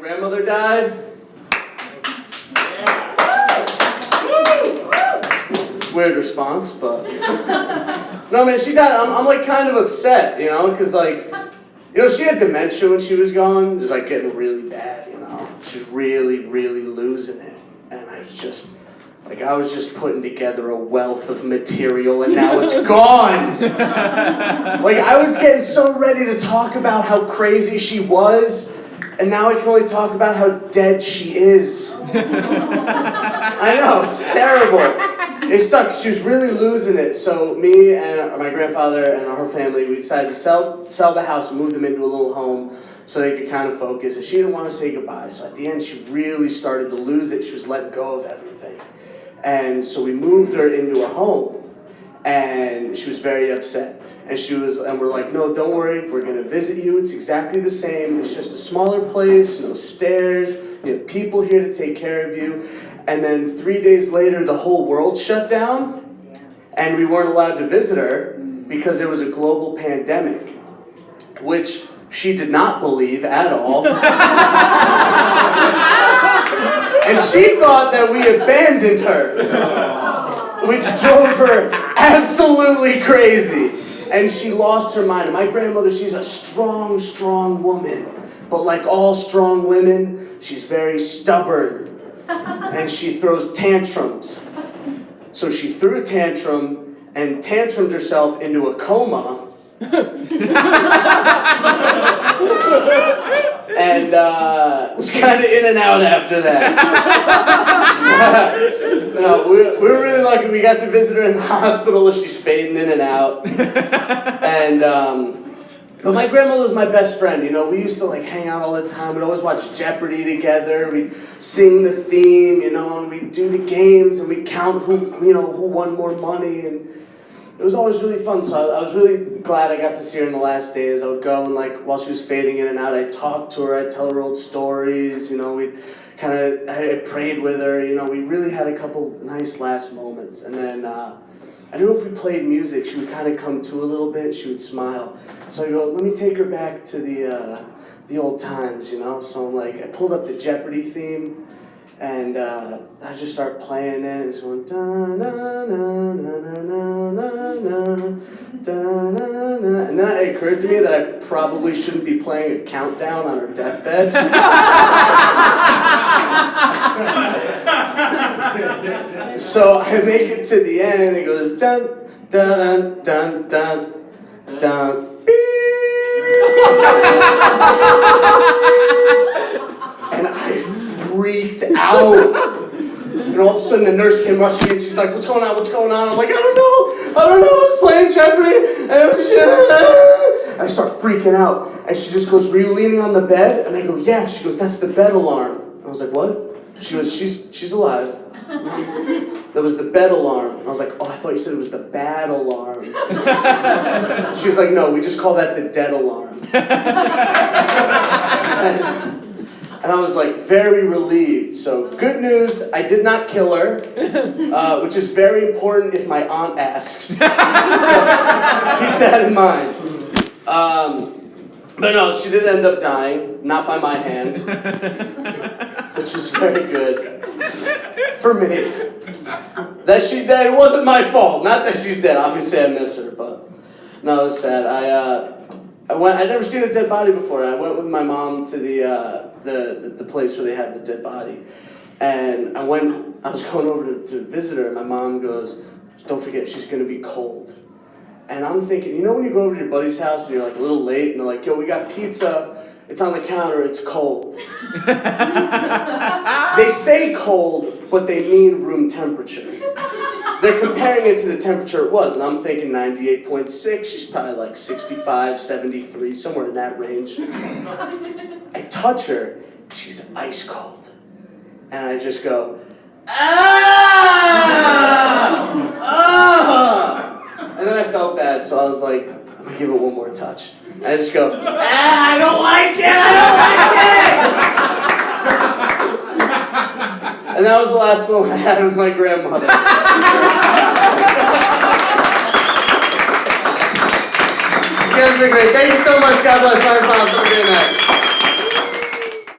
grandmother died. Weird response, but no, man, she died. I'm like kind of upset, you know, because like, you know, she had dementia when she was gone. It was like getting really bad, you know. She was really, really losing it, and I was just putting together a wealth of material, and now it's gone. Like I was getting so ready to talk about how crazy she was, and now I can only talk about how dead she is. I know, it's terrible. It sucks. She was really losing it. So me and my grandfather and her family, we decided to sell the house and move them into a little home so they could kind of focus. And she didn't want to say goodbye. So at the end, she really started to lose it. She was letting go of everything. And so we moved her into a home. And she was very upset. And we're like, no, don't worry. We're going to visit you. It's exactly the same. It's just a smaller place, no stairs. You have people here to take care of you. And then 3 days later, the whole world shut down, and we weren't allowed to visit her because there was a global pandemic, which she did not believe at all. And she thought that we abandoned her, which drove her absolutely crazy. And she lost her mind. My grandmother, she's a strong, strong woman. But like all strong women, she's very stubborn. And she throws tantrums. So she threw a tantrum and tantrumed herself into a coma. And was kind of in and out after that. No, we were really lucky. We got to visit her in the hospital. She's fading in and out. And but my grandmother was my best friend, you know. We used to like hang out all the time. We'd always watch Jeopardy together. We'd sing the theme, you know, and we'd do the games and we'd count who won more money, and it was always really fun. So I was really glad I got to see her in the last days. I would go and like while she was fading in and out, I'd talk to her, I'd tell her old stories, you know, I prayed with her, you know, we really had a couple nice last moments. And then I knew if we played music, she would kind of come to a little bit, she would smile. So I go, let me take her back to the old times, you know? So I'm like, I pulled up the Jeopardy theme, and I just start playing it. It's going, da-na-na-na-na-na-na-na, da-na-na. And then it occurred to me that I probably shouldn't be playing a countdown on her deathbed. So I make it to the end, and it goes dun dun dun dun dun and I freaked out. And all of a sudden the nurse came rushing in. She's like, "What's going on? What's going on?" I'm like, I don't know. I was playing Jeopardy. And I start freaking out. And she just goes, "Were you leaning on the bed?" And I go, "Yeah." She goes, "That's the bed alarm." I was like, "What?" She goes, she's alive. That was the bed alarm. And I was like, "Oh, I thought you said it was the bad alarm." She was like, "No, we just call that the dead alarm." And I was like very relieved. So good news, I did not kill her, which is very important if my aunt asks. So keep that in mind. But no, she did end up dying, not by my hand, which was very good for me. That she died, it wasn't my fault. Not that she's dead. Obviously, I miss her, but no, it was sad. I'd never seen a dead body before. I went with my mom to the place where they had the dead body, and I was going over to visit her, and my mom goes, "Don't forget, she's gonna be cold." And I'm thinking, you know when you go over to your buddy's house and you're like a little late, and they're like, "Yo, we got pizza. It's on the counter. It's cold." They say cold, but they mean room temperature. They're comparing it to the temperature it was, and I'm thinking 98.6. She's probably like 65, 73, somewhere in that range. I touch her. She's ice cold. And I just go, "Ah! Ah!" And then I felt bad, so I was like, I'm gonna give it one more touch. And I just go, "Ah, I don't like it! I don't like it!" And that was the last moment I had with my grandmother. You guys have been great. Thank you so much. God bless. Have a good night.